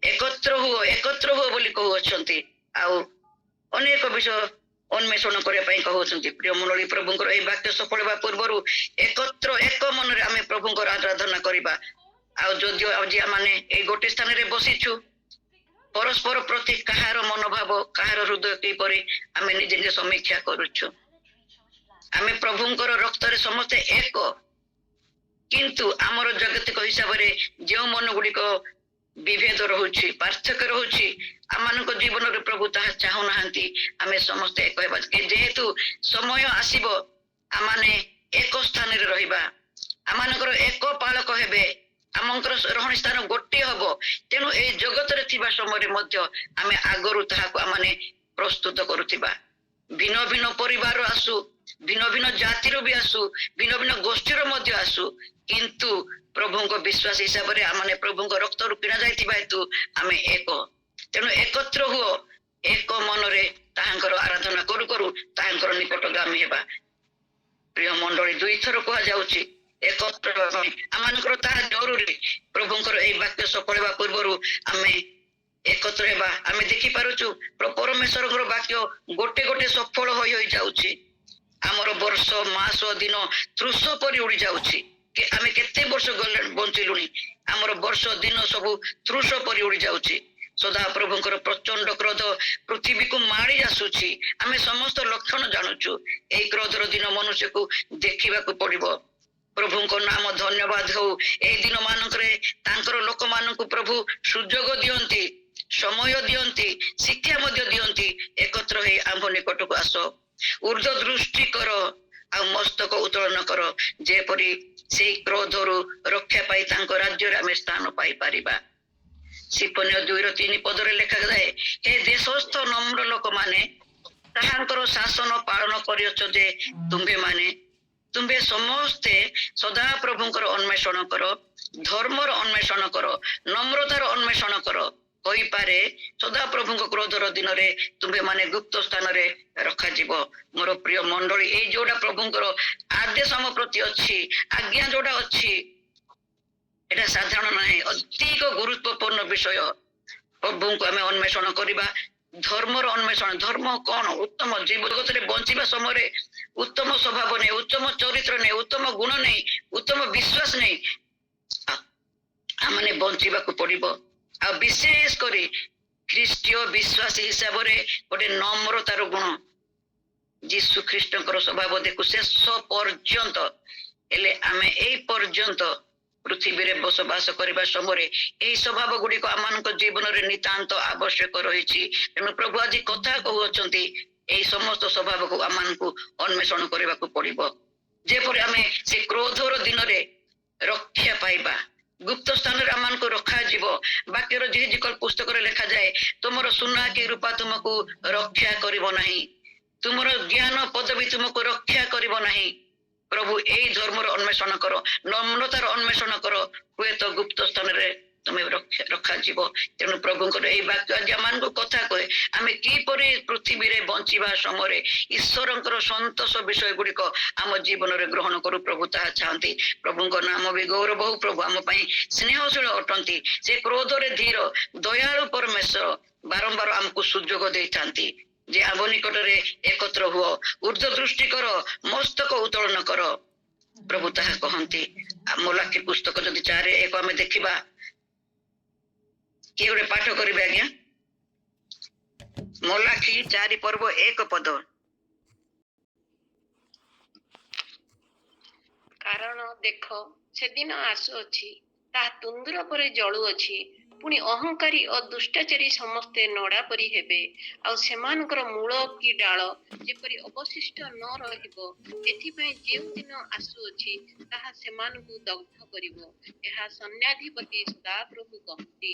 एकत्र हुओ बोली कहउछंती आ अनेक विषय अन्वेषण करने कहते। प्रिय मंडली प्रभुंकर यह वाक्य सफल होगा पूर्वर एकत्र एक मन रे आमे प्रभुंकर आराधना करबा। आ जदियो आज आमे ए गोटे स्थान रे बसिछु परस्पर प्रति कहार मनोभाव कहार हृदय किपरि आमे निजे निजे समीक्षा करूछु। आमे प्रभुंकर रक्त रे समस्ते एक, किंतु आमर जागतिक हिसाब रे जो मन गुड़िक विभेद रहुछि पार्थक्य रहुछि आमानक जीवन रे प्रभु ताहा चाहू नाहंती आमे समस्त एक हेबा। जेहेतु समय आसीबो आमाने एक स्थान रे रहिबा, आमानकर एक पालक हेबे, आमंकर रहणी स्थान गोटे हबो। तेणु ए जगत रे थिबा समय रे मध्य आमे आगरु ताहाको आमाने प्रस्तुत करूथिबा। भिन्न भिन्न परिवार आसु, भिन्न भिन्न जातिर भी आसु, भिन्न भिन्न गोष्ठीर मध्य आसु, किंतु प्रभुंक विश्वास हिसाब रे आमाने प्रभुंक रक्त रु किना जाइथिबा हेतु आमे एक। तेणु एकत्र हुओ एक मन रे ताहांकर आराधना करू करू ताहांकर निकटगामी हेबा। प्रिय मंडली दुई थर कहा जाउछि एकत्र आमानकर ताहा जरूरी। प्रभुंकर एई वाक्य सफल हेबा पूर्वरु आमे एकत्र हेबा। आमे देखि पारुछु परमेश्वरकर वाक्य गोटे गोटे सफल होई होई जाउछि। आमर वर्ष मास दिन तृष परि उड़ी जाउछि कि आमे केते वर्ष गले बंचिलुनी, आमर वर्ष दिन सब तृष परि उड़ी जाउछि। सदा प्रभुंकर प्रचंड क्रोध पृथ्वी को मारी आसुछि। आमे समस्त लक्षण जानुछु। एई क्रोधर दिन मनुष्य को देखिबा को पड़िबो। प्रभुंको नाम धन्यवाद हो। ए दिन मानकरे तांकर लोक मानकु प्रभु सुजोग दियंती, समय दियंती, शिक्षा मध्य दियंती। एकत्र हे आम्भ निकटକୁ आसो, ऊर्ध्व दृष्टि कर आ मस्तक उत्तोलन कर, जेपरि सेई क्रोधरु रक्षा पाई तांको राज्य रे आमे स्थान पाई पारिबा। सिपन्य 2:3 पदरे लेखा जाए, हे देशस्थ नम्र लोक माने ताहांकर शासन पालन करियछ जे तुम्भे माने तुम्भे समस्ते सदा प्रभुंकर अन्वेषण कर, धर्मर अन्वेषण कर, नम्रतार अन्वेषण कर। होई पारे सदा प्रभुंक क्रोधर दिन रे तुम्भे माने गुप्त स्थान रे रखा जीवो। मोर प्रिय मंडली ए जोडा प्रभुंकर आदेश हम प्रति अछि, आज्ञा जोडा अछि, एटा साधारण नाही, अधिक गुरुत्वपूर्ण विषय। प्रभुंको आमे अन्वेषण करिबा, धर्मर अन्वेषण। धर्म कौन? उत्तम जीवन जगत रे बंचिबा समय रे उत्तम स्वभाव नै, उत्तम चरित्र नै, उत्तम गुण नै, उत्तम विश्वास नै आमने बंचिबा को पड़िबो। आ विशेष करी ख्रीष्टीय विश्वास हिसाब रे गोटे नम्रतार गुण जीशु ख्रीष्टकर स्वभाव देखु शेष पर्यंत। एले आमे एई पर्यंत पृथ्वी रे बसवास करबा समय एई स्वभाव गुडी को आमानक जीवन रे नितांत आवश्यक रहिछि। तेणु प्रभु आज कथा कहउछंती एई समस्त स्वभाव को आमानकु अन्वेषण करबा को पड़िबो। ଯେପରି ଆମେ ସେ କ୍ରୋଧର ଦିନରେ ରକ୍ଷା ପାଇବା। ଗୁପ୍ତ ସ୍ଥାନରେ ଆମମାନଙ୍କୁ ରଖାଯିବ। ବାକ୍ୟର ଜିହିଜିକଲ ପୁସ୍ତକରେ ଲେଖାଯାଏ, ତୁମର ସୁନା କି ରୂପା ତୁମକୁ ରକ୍ଷା କରିବ ନାହିଁ, ତୁମର ଜ୍ଞାନ ପଦବୀ ତୁମକୁ ରକ୍ଷା କରିବ ନାହିଁ। ପ୍ରଭୁ ଏଇ ଧର୍ମର ଅନ୍ୱେଷଣ କର, ନମ୍ରତାର ଅନ୍ୱେଷଣ କର, ହୁଏତ ଗୁପ୍ତ ସ୍ଥାନରେ ତୁମେ ରଖାଯିବ। ତେଣୁ ପ୍ରଭୁଙ୍କର ଏଇ ବାକ୍ୟ ଆଜି ଆମମାନଙ୍କୁ କଥା କହେ, ଆମେ କିପରି ପୃଥିବୀରେ ବଞ୍ଚିବା ସମୟରେ ଈଶ୍ୱରଙ୍କର ସନ୍ତୋଷ ବିଷୟ ଗୁଡିକ ଆମ ଜୀବନରେ ଗ୍ରହଣ କରୁ। ପ୍ରଭୁ ତାହା ଚାହାନ୍ତି। ପ୍ରଭୁଙ୍କ ନାମ ବି ଗୌରବ ହଉ। ପ୍ରଭୁ ଆମ ପାଇଁ ସ୍ନେହଶୀଳ ଅଟନ୍ତି। ସେ କ୍ରୋଧରେ ଧୀର, ଦୟାଳୁ ପରମେଶ୍ୱର ବାରମ୍ବାର ଆମକୁ ସୁଯୋଗ ଦେଇଥାନ୍ତି ଯେ ଆମ ନିକଟରେ ଏକତ୍ର ହୁଅ, ଉର୍ଦ୍ଧ୍ୱ ଦୃଷ୍ଟି କର, ମସ୍ତକ ଉତ୍ତୋଳନ କର। ପ୍ରଭୁ ତାହା କହନ୍ତି। ମଲାଖୀ ପୁସ୍ତକ ଯଦି 4:1 ଆମେ ଦେଖିବା, କିଏ ଗୋଟେ ପାଠ କରିବେ ଆଜ୍ଞା? ମଲାଖୀ 4:1। କାରଣ ଦେଖ, ସେଦିନ ଆସୁଅଛି, ତାହା ତୁନ୍ଦୁର ପରି ଜଳୁଅଛି, ପୁଣି ଅହଙ୍କାରୀ ଓ ଦୁଷ୍ଟାଚାରୀ ସମସ୍ତେ ନଡ଼ା ପରି ହେବେ, ଆଉ ସେମାନଙ୍କର ମୂଳ କି ଡାଳ ଯେପରି ଅବଶିଷ୍ଟ ନ ରହିବ। ଏଥିପାଇଁ ଯେଉଁ ଦିନ ଆସୁଅଛି, ତାହା ସେମାନଙ୍କୁ ଦଗ୍ଧ କରିବ। ଏହା ସୈନ୍ୟାଧିପତି ସଦାପ୍ରଭୁ କହନ୍ତି।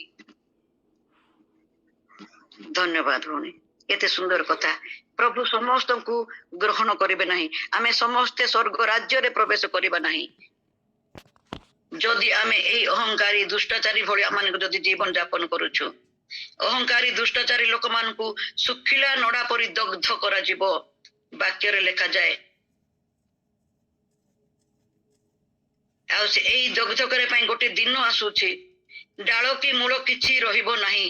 ଧନ୍ୟବାଦ ଭଉଣୀ, କେତେ ସୁନ୍ଦର କଥା। ପ୍ରଭୁ ସମସ୍ତଙ୍କୁ ଗ୍ରହଣ କରିବେ ନାହିଁ। ଆମେ ସମସ୍ତେ ସ୍ୱର୍ଗ ରାଜ୍ୟରେ ପ୍ରବେଶ କରିବା ନାହିଁ ଯଦି ଆମେ ଏଇ ଅହଙ୍କାରୀ ଦୁଷ୍ଟାଚାରୀ ଭଳି ଆମମାନଙ୍କୁ ଯଦି ଜୀବନ ଯାପନ କରୁଛୁ। ଅହଙ୍କାରୀ ଦୁଷ୍ଟାଚାରୀ ଲୋକମାନଙ୍କୁ ଶୁଖିଲା ନଡ଼ା ପରି ଦଗ୍ଧ କରାଯିବ। ବାକ୍ୟରେ ଲେଖାଯାଏ, ଆଉ ସେ ଏଇ ଦଗ୍ଧ କରିବା ପାଇଁ ଗୋଟେ ଦିନ ଆସୁଛି, ଡାଳ କି ମୂଳ କିଛି ରହିବ ନାହିଁ,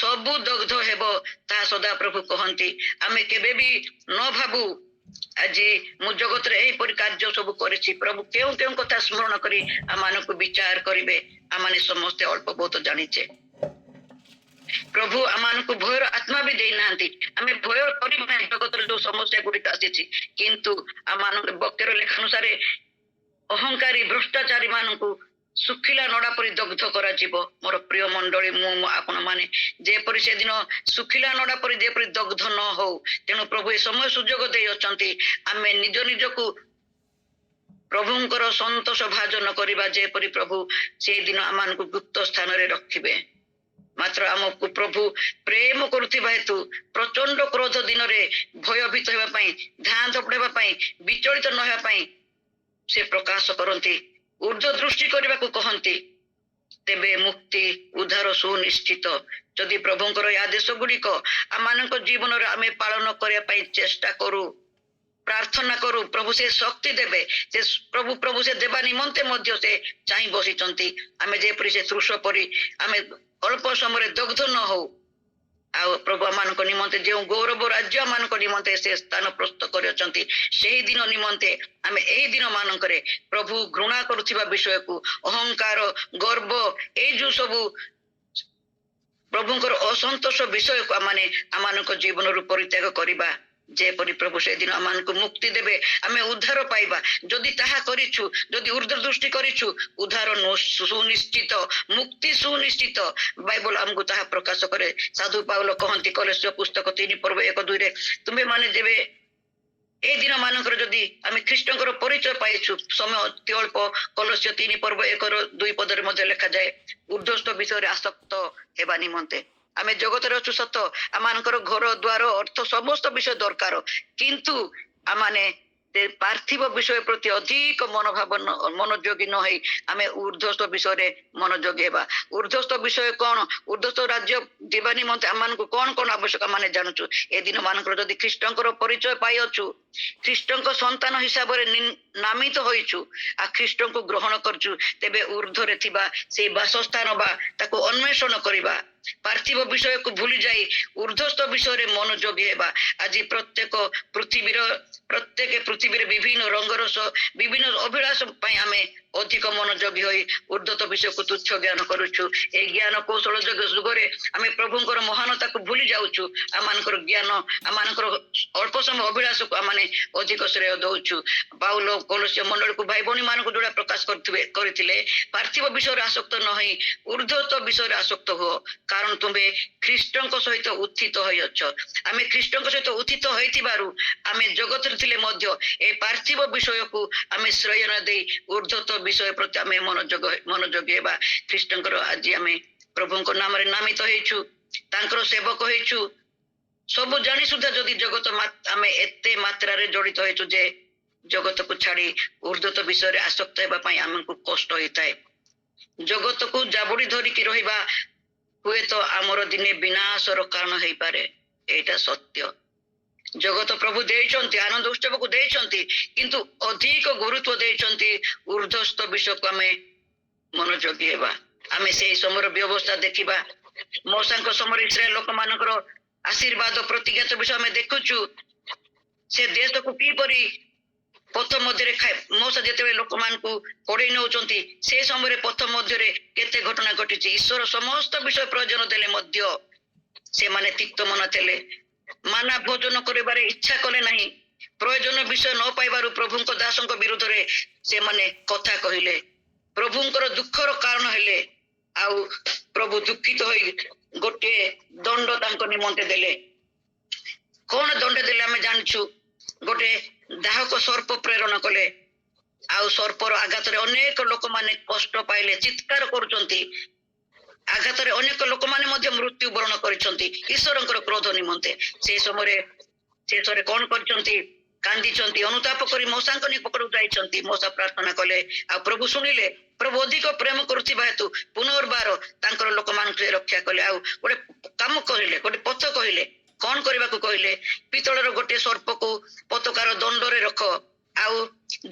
ସବୁ ଦଗ୍ଧ ହେବ, ତାହା ସଦାପ୍ରଭୁ କହନ୍ତି। ଆମେ କେବେ ବି ନ ଭାବୁ ଆଜି ମୁଁ ଜଗତରେ ଏହିପରି କାର୍ଯ୍ୟ ସବୁ କରିଛି, ପ୍ରଭୁ କେଉଁ କେଉଁ କଥା ସ୍ମରଣ କରି ଆମମାନଙ୍କୁ ବିଚାର କରିବେ। ଆମମାନେ ସମସ୍ତେ ଅଳ୍ପ ବହୁତ ଜାଣିଛେ। ପ୍ରଭୁ ଆମମାନଙ୍କୁ ଭୟର ଆତ୍ମା ବି ଦେଇନାହାନ୍ତି। ଆମେ ଭୟ କରିବା ନାହିଁ ଜଗତରେ ଯୋଉ ସମସ୍ୟା ଗୁଡିକ ଆସିଛି, କିନ୍ତୁ ଆମମାନଙ୍କ ବାକ୍ୟର ଲେଖାନୁସାରେ ଅହଙ୍କାରୀ ଭ୍ରଷ୍ଟାଚାରୀ ମାନଙ୍କୁ ଶୁଖିଲା ନଡ଼ା ପରି ଦଗ୍ଧ କରାଯିବ। ମୋର ପ୍ରିୟ ମଣ୍ଡଳୀ, ମୁଁ ଆପଣମାନେ ଯେପରି ସେଦିନ ଶୁଖିଲା ନଡ଼ା ପରି ଯେପରି ଦଗ୍ଧ ନ ହଉ, ତେଣୁ ପ୍ରଭୁ ଏ ସମୟ ସୁଯୋଗ ଦେଇଅଛନ୍ତି ଆମେ ନିଜ ନିଜକୁ ପ୍ରଭୁଙ୍କର ସନ୍ତୋଷ ଭାଜନ କରିବା, ଯେପରି ପ୍ରଭୁ ସେଇଦିନ ଆମମାନଙ୍କୁ ଗୁପ୍ତ ସ୍ଥାନରେ ରଖିବେ। ମାତ୍ର ଆମକୁ ପ୍ରଭୁ ପ୍ରେମ କରୁଥିବା ହେତୁ ପ୍ରଚଣ୍ଡ କ୍ରୋଧ ଦିନରେ ଭୟଭୀତ ହେବା ପାଇଁ, ଧାଁ ଧପଡେଇବା ପାଇଁ, ବିଚଳିତ ନ ହେବା ପାଇଁ ସେ ପ୍ରକାଶ କରନ୍ତି, ଉର୍ଦ୍ଧ୍ୱ ଦୃଷ୍ଟି କରିବାକୁ କହନ୍ତି। ତେବେ ମୁକ୍ତି ଉଦ୍ଧାର ସୁନିଶ୍ଚିତ ଯଦି ପ୍ରଭୁଙ୍କର ଏ ଆଦେଶ ଗୁଡିକ ଆମମାନଙ୍କ ଜୀବନରେ ଆମେ ପାଳନ କରିବା ପାଇଁ ଚେଷ୍ଟା କରୁ, ପ୍ରାର୍ଥନା କରୁ। ପ୍ରଭୁ ସେ ଶକ୍ତି ଦେବେ। ସେ ପ୍ରଭୁ ସେ ଦେବା ନିମନ୍ତେ ମଧ୍ୟ ସେ ଚାହିଁ ବସିଛନ୍ତି। ଆମେ ଯେପରି ସେ ତୃଷ ପରି ଆମେ ଅଳ୍ପ ସମୟରେ ଦଗ୍ଧ ନ ହଉ, ଆଉ ପ୍ରଭୁ ଆମମାନଙ୍କ ନିମନ୍ତେ ଯେଉଁ ଗୌରବ ରାଜ୍ୟ ଆମମାନଙ୍କ ନିମନ୍ତେ ସେ ସ୍ଥାନ ପ୍ରସ୍ତୁତ କରିଅଛନ୍ତି, ସେହି ଦିନ ନିମନ୍ତେ ଆମେ ଏହି ଦିନ ମାନଙ୍କରେ ପ୍ରଭୁ ଘୃଣା କରୁଥିବା ବିଷୟକୁ, ଅହଙ୍କାର, ଗର୍ବ, ଏଇ ଯୋଉ ସବୁ ପ୍ରଭୁଙ୍କର ଅସନ୍ତୋଷ ବିଷୟକୁ ଆମମାନଙ୍କ ଜୀବନରୁ ପରିତ୍ୟାଗ କରିବା, ଯେପରି ପ୍ରଭୁ ସେଦିନ ଆମମାନଙ୍କୁ ମୁକ୍ତି ଦେବେ, ଆମେ ଉଦ୍ଧାର ପାଇବା। ଯଦି ତାହା କରିଛୁ, ଯଦି ଉର୍ଦ୍ଧ୍ୱ ଦୃଷ୍ଟି କରିଛୁ, ଉଦ୍ଧାର ସୁନିଶ୍ଚିତ, ମୁକ୍ତି ସୁନିଶ୍ଚିତ। ବାଇବଲ ଆମକୁ ତାହା ପ୍ରକାଶ କରେ। ସାଧୁ ପାଉଲ କହନ୍ତି କଲୋସ୍ୟ ପୁସ୍ତକ 3:1-2, ତୁମେ ମାନେ ଯେବେ এই ଦିନ ମାନଙ୍କର ଯଦି ଆମେ ଖ୍ରୀଷ୍ଟଙ୍କର ପରିଚୟ ପାଇଛୁ, ସମୟ ଅତି ଅଳ୍ପ, କଲୋସ୍ୟ 3:1-2 ମଧ୍ୟ ଲେଖାଯାଏ, ଉର୍ଦ୍ଧ୍ୱସ୍ଥ ବିଷୟରେ ଆସକ୍ତ ହେବା ନିମନ୍ତେ। ଆମେ ଜଗତରେ ଅଛୁ ସତ, ଆମମାନଙ୍କର ଘର ଦ୍ୱାର ଅର୍ଥ ସମସ୍ତ ବିଷୟ ଦରକାର, କିନ୍ତୁ ଆମମାନେ ପାର୍ଥିବ ବିଷୟ ପ୍ରତି ଅଧିକ ମନୋଯୋଗୀ ନ ହେଇ ଆମେ ଉର୍ଦ୍ଧ୍ୱସ୍ଥ ବିଷୟରେ ମନୋଯୋଗୀ ହେବା। ଉର୍ଦ୍ଧ୍ୱସ୍ଥ ବିଷୟ କଣ? ଉର୍ଦ୍ଧ୍ୱସ୍ଥ ରାଜ୍ୟ ଯିବା ନିମନ୍ତେ ଆମମାନଙ୍କୁ କଣ କଣ ଆବଶ୍ୟକ ଆମେ ଜାଣୁଛୁ। ଏ ଦିନ ମାନଙ୍କର ଯଦି ଖ୍ରୀଷ୍ଟଙ୍କର ପରିଚୟ ପାଇଅଛୁ, ଖ୍ରୀଷ୍ଟଙ୍କ ସନ୍ତାନ ହିସାବରେ ନାମିତ ହୋଇଛୁ, ଆଉ ଖ୍ରୀଷ୍ଟଙ୍କୁ ଗ୍ରହଣ କରୁଛୁ, ତେବେ ଉର୍ଦ୍ଧ୍ୱରେ ଥିବା ସେଇ ବାସସ୍ଥାନ ବା ତାକୁ ଅନ୍ୱେଷଣ କରିବା, ପାର୍ଥିବ ବିଷୟକୁ ଭୁଲି ଯାଇ ଉର୍ଦ୍ଧ୍ୱସ୍ଥ ବିଷୟରେ ମନୋଯୋଗୀ ହେବା। ଆଜି ପ୍ରତ୍ୟେକ ପୃଥିବୀରେ ବିଭିନ୍ନ ରଙ୍ଗରସ, ବିଭିନ୍ନ ଅଭିଳାଷ ପାଇଁ ଆମେ ଅଧିକ ମନୋଯୋଗୀ ହୋଇ ଉର୍ଦ୍ଧ୍ୱତ ବିଷୟକୁ ତୁଚ୍ଛ ଜ୍ଞାନ କରୁଛୁ। এই ଜ୍ଞାନ କୌଶଳ ଯୁଗରେ ଆମେ ପ୍ରଭୁଙ୍କର ମହାନତାକୁ ଭୁଲି ଯାଉଛୁ। ଆମମାନଙ୍କର ଜ୍ଞାନ, ଆମମାନଙ୍କର ଅଳ୍ପ ସମୟ ଅଭିଳାଷକୁ ଆମେ ଅଧିକ ଶ୍ରେୟ ଦଉଛୁ। ପାଉଲ କଲୋସ୍ୟ ମଣ୍ଡଳୀକୁ ଭାଇ ଭଉଣୀ ମାନଙ୍କୁ ଯୋଉଟା ପ୍ରକାଶ କରିଥିଲେ, ପାର୍ଥିବ ବିଷୟରେ ଆସକ୍ତ ନ ହୋଇ ଉର୍ଦ୍ଧ୍ୱତ ବିଷୟରେ ଆସକ୍ତ ହୁଅ, କାରଣ ତୁମେ ଖ୍ରୀଷ୍ଟଙ୍କ ସହିତ ଉତ୍ଥିତ ହୋଇଅଛ। ଆମେ ଖ୍ରୀଷ୍ଟଙ୍କ ସହିତ ଉତ୍ଥିତ ହୋଇଥିବାରୁ ଆମେ ଜଗତରେ ଥିଲେ ମଧ୍ୟ ଏ ପାର୍ଥିବ ବିଷୟକୁ ଆମେ ଶ୍ରୟ ନ ଦେଇ ଉର୍ଦ୍ଧତ ବିଷୟ ପ୍ରତି ଆମେ ମନୋଯୋଗୀ ହେବା। ଖ୍ରୀଷ୍ଟଙ୍କର ଆଜି ଆମେ ପ୍ରଭୁଙ୍କ ନାମରେ ନାମିତ ହେଇଛୁ, ତାଙ୍କର ସେବକ ହେଇଛୁ। ସବୁ ଜାଣି ସୁଦ୍ଧା ଯଦି ଜଗତ ଆମେ ଏତେ ମାତ୍ରାରେ ଜଡିତ ହେଇଛୁ ଯେ ଜଗତକୁ ଛାଡି ଉର୍ଦ୍ଧତ ବିଷୟରେ ଆସକ୍ତ ହେବା ପାଇଁ ଆମକୁ କଷ୍ଟ ହେଇଥାଏ। ଜଗତକୁ ଜାବୁଡି ଧରିକି ରହିବା ହୁଏତ ଆମର ଦିନେ ବିନାଶର କାରଣ ହେଇପାରେ। ଏଇଟା ସତ୍ୟ। ଜଗତ ପ୍ରଭୁ ଦେଇଛନ୍ତି, ଆନନ୍ଦ ଉତ୍ସବକୁ ଦେଇଛନ୍ତି, କିନ୍ତୁ ଅଧିକ ଗୁରୁତ୍ୱ ଦେଇଛନ୍ତି ଉର୍ଦ୍ଧସ୍ଥ ବିଷୟକୁ ଆମେ ମନୋଯୋଗୀ ହେବା। ଆମେ ସେଇ ସମୟର ବ୍ୟବସ୍ଥା ଦେଖିବା। ମୋସାଙ୍କ ସମୟରେ ଇସ୍ରାଏଲ ଲୋକମାନଙ୍କର ଆଶୀର୍ବାଦ ପ୍ରତିଜ୍ଞାତ ବିଷୟ ଆମେ ଦେଖୁଛୁ। ସେ ଦେଶକୁ କିପରି ପଥ ମଧ୍ୟରେ ମୋସା ଯେତେବେଳେ ଲୋକମାନଙ୍କୁ କଢେଇ ନେଉଛନ୍ତି, ସେ ସମୟରେ ପଥ ମଧ୍ୟରେ କେତେ ଘଟଣା ଘଟିଛି। ଈଶ୍ୱର ସମସ୍ତ ବିଷୟ ପ୍ରୟୋଜନ ଦେଲେ ମଧ୍ୟ ସେମାନେ ତିକ୍ତ ମନା ଥିଲେ, ମାନା ଭୋଜନ କରିବାରେ ଇଚ୍ଛା କଲେ ନାହିଁ। ପ୍ରୟୋଜନ ବିଷୟ ନ ପାଇବାରୁ ପ୍ରଭୁଙ୍କ ଦାସଙ୍କ ବିରୁଦ୍ଧରେ ସେମାନେ କଥା କହିଲେ, ପ୍ରଭୁଙ୍କର ଦୁଃଖର କାରଣ ହେଲେ। ଆଉ ପ୍ରଭୁ ଦୁଃଖିତ ହୋଇ ଗୋଟିଏ ଦଣ୍ଡ ତାଙ୍କ ନିମନ୍ତେ ଦେଲେ। କଣ ଦଣ୍ଡ ଦେଲେ ଆମେ ଜାଣିଛୁ। ଗୋଟେ ଦାହକ ସର୍ପ ପ୍ରେରଣ କଲେ। ଆଉ ସର୍ପର ଆଘାତରେ ଅନେକ ଲୋକମାନେ କଷ୍ଟ ପାଇଲେ, ଚିତ୍କାର କରୁଛନ୍ତି। ଆଘାତରେ ଅନେକ ଲୋକମାନେ ମଧ୍ୟ ମୃତ୍ୟୁ ବରଣ କରିଛନ୍ତି ଈଶ୍ୱରଙ୍କର କ୍ରୋଧ ନିମନ୍ତେ। ସେ ସମୟରେ ଶେଷରେ କଣ କରିଛନ୍ତି, କାନ୍ଦିଛନ୍ତି, ଅନୁତାପ କରି ମୋସାଙ୍କ ନିକଟକୁ ଯାଇଛନ୍ତି। ମୋସା ପ୍ରାର୍ଥନା କଲେ, ଆଉ ପ୍ରଭୁ ଶୁଣିଲେ। ପ୍ରଭୁ ଅଧିକ ପ୍ରେମ କରୁଥିବା ହେତୁ ପୁନର୍ବାର ତାଙ୍କର ଲୋକମାନଙ୍କୁ ସେ ରକ୍ଷା କଲେ। ଆଉ ଗୋଟେ କାମ କହିଲେ, ଗୋଟେ ପଥ କହିଲେ। କଣ କରିବାକୁ କହିଲେ, ପିତ୍ତଳର ଗୋଟିଏ ସର୍ପକୁ ପତାକାର ଦଣ୍ଡରେ ରଖ। ଆଉ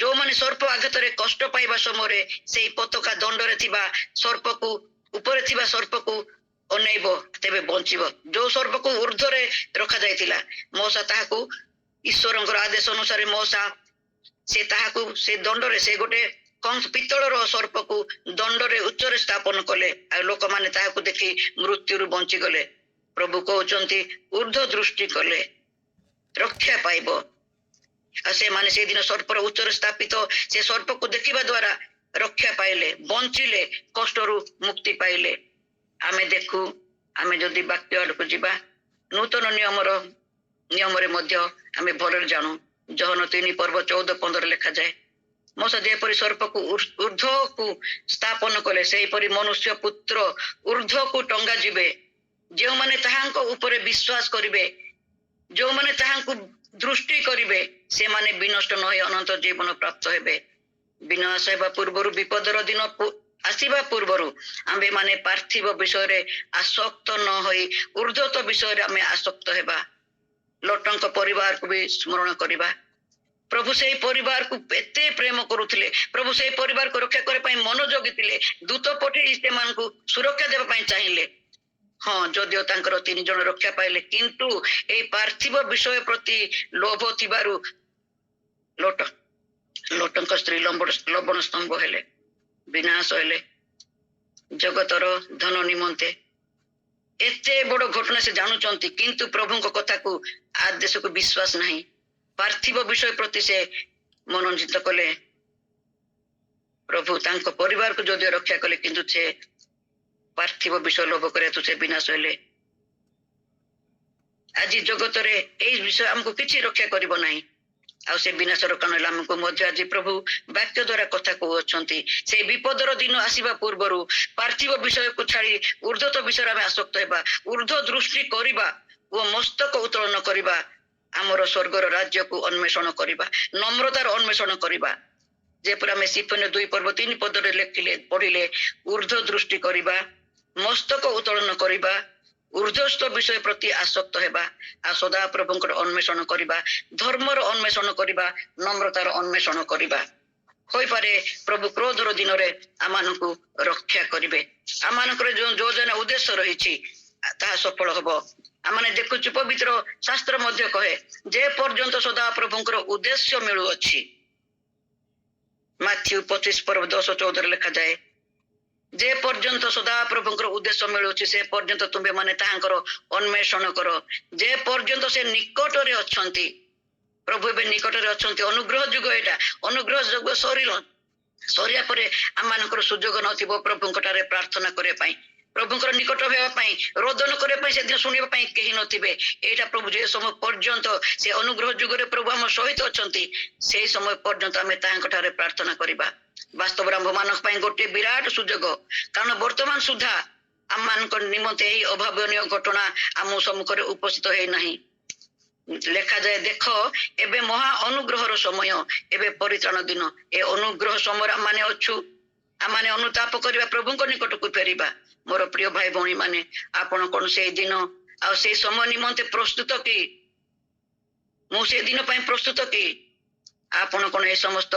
ଯୋଉମାନେ ସର୍ପ ଆଘାତରେ କଷ୍ଟ ପାଇବା ସମୟରେ ସେଇ ପତାକା ଦଣ୍ଡରେ ଥିବା ସର୍ପକୁ, ଉପରେ ଥିବା ସର୍ପକୁ ଅନେଇବ, ତେବେ ବଞ୍ଚିବ। ଯୋଉ ସର୍ପକୁ ଉର୍ଦ୍ଧ୍ୱରେ ରଖାଯାଇଥିଲା, ମୋସା ତାହାକୁ ଈଶ୍ୱରଙ୍କର ଆଦେଶ ଅନୁସାରେ ମୋସା ସେ ତାହାକୁ ସେ ଦଣ୍ଡରେ, ସେ ଗୋଟେ ପିତ୍ତଳର ସର୍ପକୁ ଦଣ୍ଡରେ ଉଚ୍ଚରେ ସ୍ଥାପନ କଲେ। ଆଉ ଲୋକମାନେ ତାହାକୁ ଦେଖି ମୃତ୍ୟୁରୁ ବଞ୍ଚିଗଲେ। ପ୍ରଭୁ କହୁଛନ୍ତି ଉର୍ଦ୍ଧ୍ୱ ଦୃଷ୍ଟି କଲେ ରକ୍ଷା ପାଇବ। ଆଉ ସେମାନେ ସେଇଦିନ ସର୍ପର ଉଚ୍ଚରେ ସ୍ଥାପିତ ସେ ସର୍ପକୁ ଦେଖିବା ଦ୍ୱାରା ରକ୍ଷା ପାଇଲେ, ବଞ୍ଚିଲେ, କଷ୍ଟରୁ ମୁକ୍ତି ପାଇଲେ। ଆମେ ଦେଖୁ, ଆମେ ଯଦି ବାକ୍ୟ ଆଡକୁ ଯିବା, ନୂତନ ନିୟମରେ ମଧ୍ୟ ଆମେ ଭଲରେ ଜାଣୁ। ଜହନ 3:14-15 ଲେଖାଯାଏ, ମୋସା ଯେପରି ସର୍ପକୁ ଉର୍ଦ୍ଧ୍ୱକୁ ସ୍ଥାପନ କଲେ, ସେହିପରି ମନୁଷ୍ୟ ପୁତ୍ର ଉର୍ଦ୍ଧ୍ୱକୁ ଟଙ୍ଗା ଯିବେ। ଯେଉଁମାନେ ତାହାଙ୍କ ଉପରେ ବିଶ୍ୱାସ କରିବେ, ଯେଉଁମାନେ ତାହାଙ୍କୁ ଦୃଷ୍ଟି କରିବେ, ସେମାନେ ବିନଷ୍ଟ ନ ହୋଇ ଅନନ୍ତ ଜୀବନ ପ୍ରାପ୍ତ ହେବେ। ବିନାଶ ହେବା ପୂର୍ବରୁ, ବିପଦର ଦିନ ଆସିବା ପୂର୍ବରୁ ଆମ୍ଭେ ମାନେ ପାର୍ଥିବ ବିଷୟରେ ଆସକ୍ତ ନ ହୋଇ ଉର୍ଦ୍ଧତ ବିଷୟରେ ଆମେ ଆସକ୍ତ ହେବା। ଲୋଟଙ୍କ ପରିବାରକୁ ବି ସ୍ମରଣ କରିବା। ପ୍ରଭୁ ସେଇ ପରିବାରକୁ ଏତେ ପ୍ରେମ କରୁଥିଲେ, ପ୍ରଭୁ ସେଇ ପରିବାରକୁ ରକ୍ଷା କରିବା ପାଇଁ ମନୋଯୋଗୀ ଥିଲେ। ଦୂତ ପଠେଇ ସେମାନଙ୍କୁ ସୁରକ୍ଷା ଦେବା ପାଇଁ ଚାହିଁଲେ। ହଁ, ଯଦିଓ ତାଙ୍କର 3 ଜଣ ରକ୍ଷା ପାଇଲେ, କିନ୍ତୁ ଏଇ ପାର୍ଥିବ ବିଷୟ ପ୍ରତି ଲୋଭ ଥିବାରୁ ଲୋଟଙ୍କ ସ୍ତ୍ରୀ ଲବଣ ସ୍ତମ୍ଭ ହେଲେ, ବିନାଶ ହେଲେ। ଜଗତର ଧନ ନିମନ୍ତେ ଏତେ ବଡ ଘଟଣା ସେ ଜାଣୁଛନ୍ତି, କିନ୍ତୁ ପ୍ରଭୁଙ୍କ କଥାକୁ ଆଦେଶକୁ ବିଶ୍ୱାସ ନାହିଁ। ପାର୍ଥିବ ବିଷୟ ପ୍ରତି ସେ ମନୋନିତ କଲେ। ପ୍ରଭୁ ତାଙ୍କ ପରିବାରକୁ ଯଦିଓ ରକ୍ଷା କଲେ, କିନ୍ତୁ ସେ ପାର୍ଥିବ ବିଷୟ ଲୋଭ କରିବା ହେତୁ ସେ ବିନାଶ ହେଲେ। ଆଜି ଜଗତରେ ଏଇ ବିଷୟ ଆମକୁ କିଛି ରକ୍ଷା କରିବ ନାହିଁ। ଆଉ ସେ ବିନାଶର କାରଣ ହେଲା ଆମକୁ ମଧ୍ୟ ଆଜି ପ୍ରଭୁ ବାକ୍ୟ ଦ୍ୱାରା କଥା କହୁଅଛନ୍ତି। ସେଇ ବିପଦର ଦିନ ଆସିବା ପୂର୍ବରୁ ପାର୍ଥିବ ବିଷୟକୁ ଛାଡି ଉର୍ଦ୍ଧତ ବିଷୟରେ ଆମେ ଆସକ୍ତ ହେବା, ଉର୍ଦ୍ଧ୍ୱ ଦୃଷ୍ଟି କରିବା ଓ ମସ୍ତକ ଉତ୍ତୋଳନ କରିବା। ଆମର ସ୍ୱର୍ଗର ରାଜ୍ୟକୁ ଅନ୍ୱେଷଣ କରିବା, ନମ୍ରତାର ଅନ୍ୱେଷଣ କରିବା। ଯେପରି ଆମେ ସିଫନ୍ୟ 2:3 ପଢିଲେ, ଉର୍ଦ୍ଧ୍ୱ ଦୃଷ୍ଟି କରିବା, ମସ୍ତକ ଉତ୍ତୋଳନ କରିବା, ଉର୍ଦ୍ଧ୍ୱସ୍ଥ ବିଷୟ ପ୍ରତି ଆସକ୍ତ ହେବା, ଆଉ ସଦା ପ୍ରଭୁଙ୍କର ଅନ୍ୱେଷଣ କରିବା, ଧର୍ମର ଅନ୍ୱେଷଣ କରିବା, ନମ୍ରତାର ଅନ୍ୱେଷଣ କରିବା। ହୋଇପାରେ ପ୍ରଭୁ କ୍ରୋଧର ଦିନରେ ଆମମାନଙ୍କୁ ରକ୍ଷା କରିବେ। ଆମମାନଙ୍କର ଯୋଉ ଯୋଜନା ଉଦ୍ଦେଶ୍ୟ ରହିଛି ତାହା ସଫଳ ହବ। ଆମେ ଦେଖୁଛୁ, ପବିତ୍ର ଶାସ୍ତ୍ର ମଧ୍ୟ କହେ, ଯେ ପର୍ଯ୍ୟନ୍ତ ସଦା ପ୍ରଭୁଙ୍କର ଉଦ୍ଦେଶ୍ୟ ମିଳୁଅଛି। ମାଥ୍ୟୁ 25:10-14 ଲେଖାଯାଏ, ଯେ ପର୍ଯ୍ୟନ୍ତ ସଦା ପ୍ରଭୁଙ୍କର ଉଦ୍ଦେଶ୍ୟ ମିଳୁଛି, ସେ ପର୍ଯ୍ୟନ୍ତ ତୁମେ ମାନେ ତାହାଙ୍କର ଅନ୍ୱେଷଣ କର। ଯେ ପର୍ଯ୍ୟନ୍ତ ସେ ନିକଟରେ ଅଛନ୍ତି, ପ୍ରଭୁ ଏବେ ନିକଟରେ ଅଛନ୍ତି। ଅନୁଗ୍ରହ ଯୁଗ ଏଇଟା। ଅନୁଗ୍ରହ ଯୁଗ ସରିବା ପରେ ଆମମାନଙ୍କର ସୁଯୋଗ ନଥିବ ପ୍ରଭୁଙ୍କ ଠାରେ ପ୍ରାର୍ଥନା କରିବା ପାଇଁ। ପ୍ରଭୁଙ୍କର ନିକଟ ହେବା ପାଇଁ ରୋଦନ କରିବା ପାଇଁ ସେଦିନ ଶୁଣିବା ପାଇଁ କେହି ନଥିବେ। ଏଇଟା ପ୍ରଭୁ ଯେ ସମୟ ପର୍ଯ୍ୟନ୍ତ ସେ ଅନୁଗ୍ରହ ଯୁଗରେ ପ୍ରଭୁ ଆମ ସହିତ ଅଛନ୍ତି, ସେଇ ସମୟ ପର୍ଯ୍ୟନ୍ତ ଆମେ ତାଙ୍କ ଠାରେ ପ୍ରାର୍ଥନା କରିବା। ବାସ୍ତବରେ ଆମ୍ଭମାନଙ୍କ ପାଇଁ ଗୋଟେ ବିରାଟ ସୁଯୋଗ, କାରଣ ବର୍ତ୍ତମାନ ସୁଦ୍ଧା ଆମମାନଙ୍କ ନିମନ୍ତେ ଏହି ଅଭାବନୀୟ ଘଟଣା ଆମ ସମ୍ମୁଖରେ ଉପସ୍ଥିତ ହେଇନାହିଁ। ଲେଖାଯାଏ, ଦେଖ ଏବେ ମହା ଅନୁଗ୍ରହର ସମୟ, ଏବେ ପରିତ୍ରାଣ ଦିନ। ଏ ଅନୁଗ୍ରହ ସମୟରେ ଆମମାନେ ଅଛୁ। ଆମମାନେ ଅନୁତାପ କରିବା, ପ୍ରଭୁଙ୍କ ନିକଟକୁ ଫେରିବା। ମୋର ପ୍ରିୟ ଭାଇ ଭଉଣୀ ମାନେ, ଆପଣ କଣ ସେଇ ଦିନ ଆଉ ସେଇ ସମୟ ନିମନ୍ତେ ପ୍ରସ୍ତୁତ କି? ମୁଁ ସେ ଦିନ ପାଇଁ ପ୍ରସ୍ତୁତ କି? ଆପଣ କଣ ଏ ସମସ୍ତ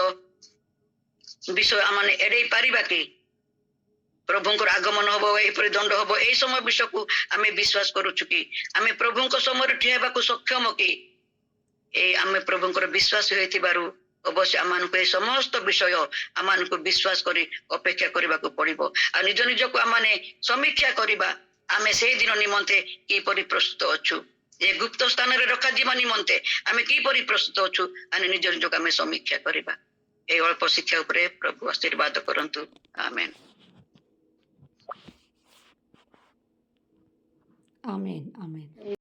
ବିଷୟ ଆମମାନେ ଏଡେଇ ପାରିବା କି? ପ୍ରଭୁଙ୍କର ଆଗମନ ହବ, ଏହିପରି ଦଣ୍ଡ ହବ, ଏଇ ସମୟ ବିଷୟକୁ ଆମେ ବିଶ୍ୱାସ କରୁଛୁ କି? ଆମେ ପ୍ରଭୁଙ୍କ ସମୟରେ ଠିଆ ହେବାକୁ ସକ୍ଷମ କି? ଏଇ ଆମେ ପ୍ରଭୁଙ୍କର ବିଶ୍ୱାସ ହୋଇଥିବାରୁ ଅବଶ୍ୟ ଆମମାନଙ୍କୁ ଏ ସମସ୍ତ ବିଷୟ ଆମମାନଙ୍କୁ ବିଶ୍ୱାସ କରି ଅପେକ୍ଷା କରିବାକୁ ପଡିବ। ଆଉ ନିଜ ନିଜକୁ ଆମମାନେ ସମୀକ୍ଷା କରିବା, ଆମେ ସେଇ ଦିନ ନିମନ୍ତେ କିପରି ପ୍ରସ୍ତୁତ ଅଛୁ, ଏ ଗୁପ୍ତ ସ୍ଥାନରେ ରଖାଯିବା ନିମନ୍ତେ ଆମେ କିପରି ପ୍ରସ୍ତୁତ ଅଛୁ, ଆମେ ନିଜ ନିଜକୁ ଆମେ ସମୀକ୍ଷା କରିବା। এই অল্প শিক্ষা উপরে প্রভু আশীর্বাদ করন্তু। আমেন। Amen, amen.